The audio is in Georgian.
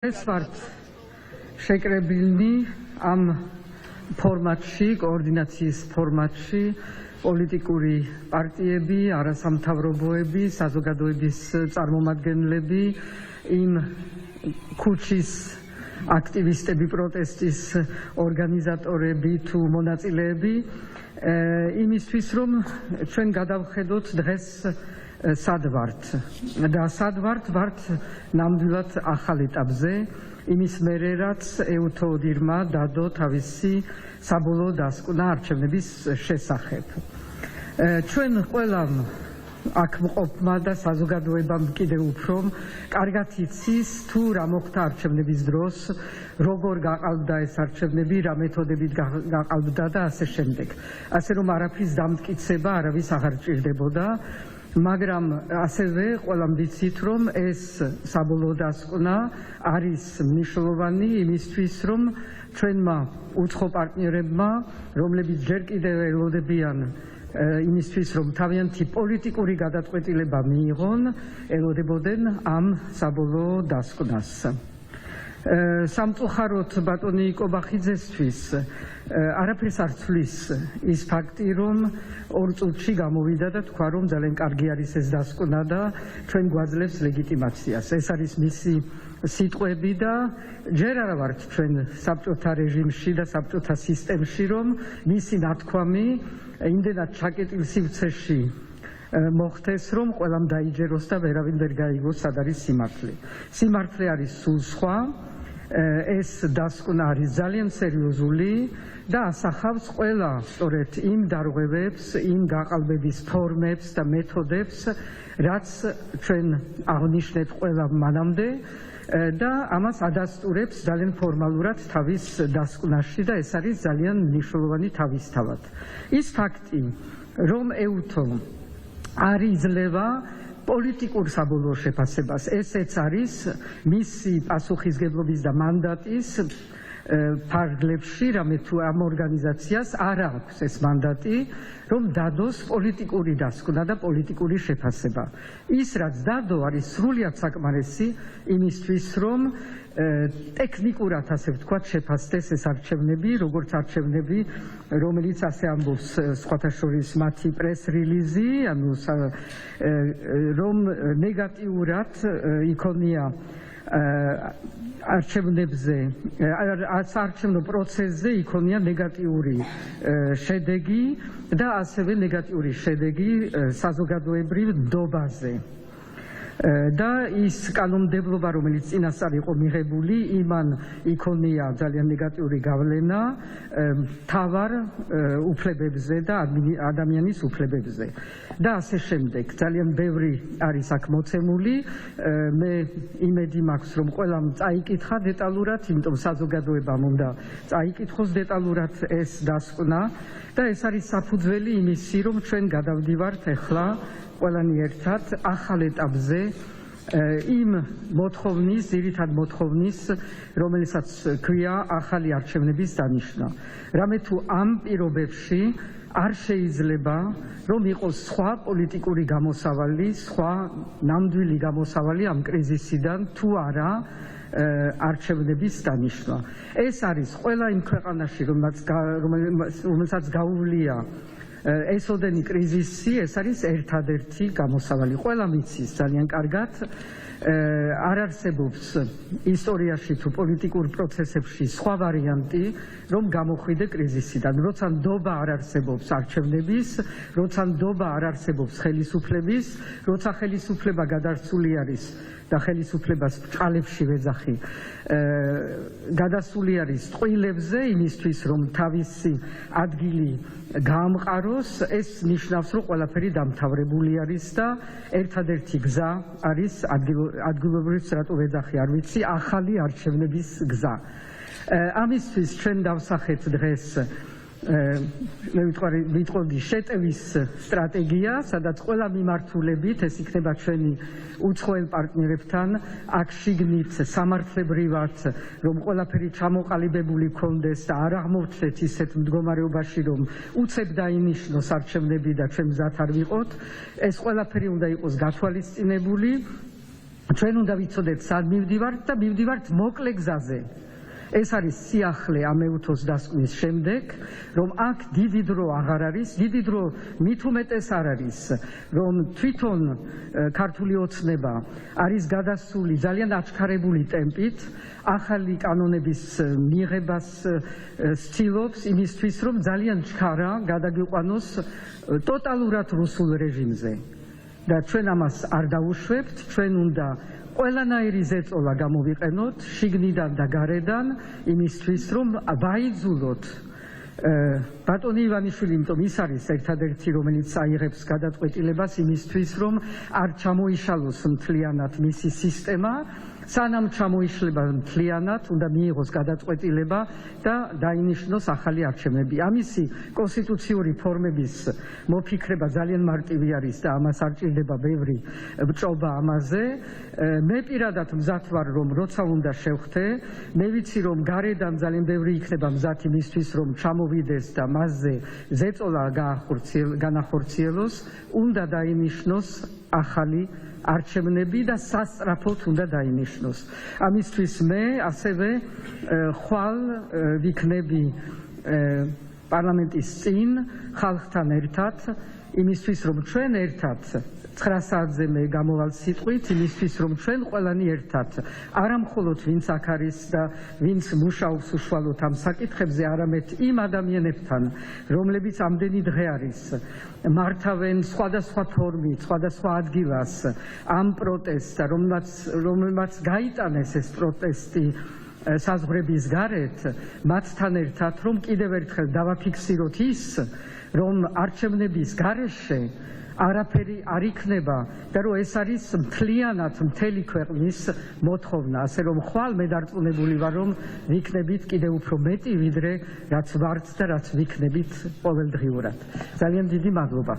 ეს ვართ შეკრებილნი ამ ფორმატში, კოორდინაციის ფორმატში, პოლიტიკური პარტიები, არასამთავრობოები, საზოგადოების წარმომადგენლები, იმ ქუჩის აქტივისტები, პროტესტის ორგანიზატორები თუ მონაწილეები, იმისთვის რომ ჩვენ გადავხედოთ დღეს სად ვართ და სად ვართ ნამდვილად ახალ ეტაპზე, იმის მერე რაც ეუთოოდირმა დადო თავისი საბოლოო დასკვნა არჩევნების შესახებ. ჩვენ ყველამ აქ მყოფმა და საზოგადოებამ კიდევ უფრო კარგად იცის თუ რა მოხდა არჩევნების დროს, როგორ გაყალბდა ეს არჩევნები, რა მეთოდებით გაყალბდა და ასე შემდეგ. ასე რომ არაფრის დამტკიცება არავის აღარ ჭირდებოდა. მაგრამ ასევე ყველამ ვიცით, რომ ეს საბოლოო დასკვნა არის მნიშვნელოვანი იმისთვის, რომ ჩვენმა უცხო პარტნიორებმა, რომლებიც ჯერ კიდევ ელოდებიან იმისთვის, რომ თავიანთი პოლიტიკური გადაწყვეტილება მიიღონ, ელოდებოდნენ ამ საბოლოო დასკვნას. სამწუხაროდ ბატონი კობახიძესთვის არაფერს არ ცვლის ის ფაქტი, რომ 2 წუთში გამოვიდა და თქვა, რომ ძალიან კარგი არის ეს დასკვნა და ჩვენ გვაძლევს ლეგიტიმაციას. ეს არის მისი სიტყვები და ჯერ არა ვართ ჩვენ საბჭოთა რეჟიმში და საბჭოთა სისტემში, რომ მისი ნათქვამი იმდენად ჩაკეტილ სივრცეში მოხდეს, რომ ყველამ დაიჯეროს და ვერავინ ვერ გაიგოს, სად არის სიმართლე. სიმართლე არის სულ სხვა. ეს დასკვნა არის ძალიან სერიოზული და ასახავს ყველა სწორედ იმ დარღვევებს, იმ გაყალბების ფორმებს და მეთოდებს, რაც ჩვენ აღნიშნეთ ყველა მანამდე და ამას ადასტურებს ძალიან ფორმალურად თავის დასკვნაში და ეს არის ძალიან მნიშვნელოვანი თავისთავად. ის ფაქტი, რომ ეუთო არ იძლევა პოლიტიკურ საბოლოო შეფასებას, ესეც არის მისი პასუხისგებლობის და მანდატის ფარგლებში, რამე თუ ამ ორგანიზაციას არ აქვს ეს მანდატი, რომ დადოს პოლიტიკური დასკვნა და პოლიტიკური შეფასება. ის, რაც დადო, არის სრულიად საკმარისი იმისთვის, რომ ტექნიკურად, ასე ვთქვათ, შეფასდეს ეს არჩევნები, როგორც არჩევნები, რომელიც ასე ამბობს სხვათა შორის მათი პრეს-რილიზი, ანუ რომ ნეგატიურად იქონია არჩევნებზე, საარჩევნო პროცესზე იქონია ნეგატიური შედეგი და ასევე ნეგატიური შედეგი საზოგადოებრივ ნდობაზე. და ის კანონმდებლობა, რომელიც წინასწარ იყო მიღებული, იმან იქონია ძალიან ნეგატიური გავლენა მთავარ უფლებებზე და ადამიანის უფლებებზე. და ასე შემდეგ. ძალიან ბევრი არის აქ მოცემული. მე იმედი მაქვს, რომ ყველამ წაიკითხა დეტალურად, იმიტომ საზოგადოებამ უნდა წაიკითხოს დეტალურად ეს დასკვნა და ეს არის საფუძველი იმისი, რომ ჩვენ გადავდივართ ახლა ყველანი ერთად ახალ ეტაპზე იმ მოთხოვნის, ძირითად მოთხოვნის, რომელსაც ქვია ახალი არჩევნების დანიშვნა. რამე თუ ამ პირობებში არ შეიძლება, რომ იყოს სხვა პოლიტიკური გამოსავალი, სხვა ნამდვილი გამოსავალი ამ კრიზისიდან, თუ არა არჩევნების დანიშვნა. ეს არის ყველა იმ ქვეყანაში, რომელსაც გაუვლია ესოდენი კრიზისი, ეს არის ერთადერთი გამოსავალი. ყველამ იცის ძალიან კარგად, არ არსებობს ისტორიაში თუ პოლიტიკურ პროცესებში სხვა ვარიანტი, რომ გამოხვიდე კრიზისიდან. როცა ნდობა არ არსებობს არჩევნების, როცა ნდობა არ არსებობს ხელისუფლების, როცა ხელისუფლება გადარსული არის და ხელისუფლებას ბრჭყალებში ვეძახი, გადასული არის ტყუილებზე იმისთვის, რომ თავისი ადგილი გაამყაროს, ეს ნიშნავს, რომ ყველაფერი დამთავრებული არის და ერთადერთი გზა არის ადგილობრივ რატო ვეძახი, არ ვიცი, ახალი არჩევნების გზა. ამისთვის ჩვენ დავსახეთ დღეს მე ვიტყოდი შეტევის სტრატეგია, სადაც ყველა მიმართულებით, ეს იქნება ჩვენი უცხოელ პარტნიორებთან, აქ შიგნით სამართლებრივად, რომ ყველაფერი ჩამოყალიბებული ქონდეს და არ აღმოჩნდეთ ისეთ მდგომარეობაში, რომ უცებ დაინიშნოს არჩევნები და ჩვენ მზად არ ვიყოთ. ეს ყველაფერი უნდა იყოს გათვალისწინებული ჩვენ უნდა ვიცოდეთ სად მივდივართ და მივდივართ მოკლე გზაზე. ეს არის სიახლე ამ ეუთოს დასკვნის შემდეგ, რომ აქ დიდი დრო აღარ არის, დიდი დრო მით უმეტეს არ არის, რომ თვითონ ქართული ოცნება არის გადასული ძალიან აჩქარებული ტემპით, ახალი კანონების მიღებას ცდილობს იმისთვის, რომ ძალიან ჩქარა გადაგვიყვანოს ტოტალურად რუსულ რეჟიმზე. და ჩვენ ამას არ დავუშვებთ, ჩვენ უნდა ყველანაირი ზეწოლა გამოვიყენოთ შიგნიდან და გარედან იმისთვის, რომ ვაიძულოთ ბატონი ივანიშვილი, იმიტომ ის არის ერთადერთი, რომელიც აიღებს გადაწყვეტილებას იმისთვის, რომ არ ჩამოიშალოს მთლიანად მისი სისტემა, სანამ ჩამოიშლება მთლიანად, უნდა მიიღოს გადაწყვეტილება და დაინიშნოს ახალი არჩევნები. ამისი კონსტიტუციური ფორმების მოფიქრება ძალიან მარტივი არის და ამას არ ჭირდება ბევრი ბჭობა ამაზე. მე პირადად მზად ვარ, რომ როცა უნდა შევხვდე, მე ვიცი, რომ გარედან ძალიან ბევრი იქნება მზად იმისთვის, რომ ჩამოვიდეს და მასზე ზეწოლა განახორციელოს, უნდა დაინიშნოს ახალი არჩევნები და სასწრაფოდ უნდა დაინიშნოს. ამისთვის მე ასევე ხვალ ვიქნები პარლამენტის წინ ხალხთან ერთად, იმისთვის, რომ ჩვენ ერთად 9 საათზე მე გამოვალ სიტყვით, იმისთვის, რომ ჩვენ ყველანი ერთად, არა მხოლოდ ვინც აქ არის და ვინც მუშაობს უშუალოდ ამ საკითხებზე, არამედ იმ ადამიანებთან, რომლებიც ამდენი დღე არის მართავენ სხვადასხვა ფორმით, სხვადასხვა ადგილას ამ პროტესტს და რომელმაც გაიტანეს ეს პროტესტი საზღვრების გარეთ, მათთან ერთად, რომ კიდევ ერთხელ დავაფიქსიროთ ის, რომ არჩევნების გარეშე არაფერი არ იქნება და რომ ეს არის მთლიანად მთელი ქვეყნის მოთხოვნა, ასე რომ ხვალ მე დარწმუნებული ვარ, რომ ვიქნებით კიდევ უფრო მეტი, ვიდრე რაც ვართ და რაც ვიქნებით ყოველდღიურად. ძალიან დიდი მადლობა.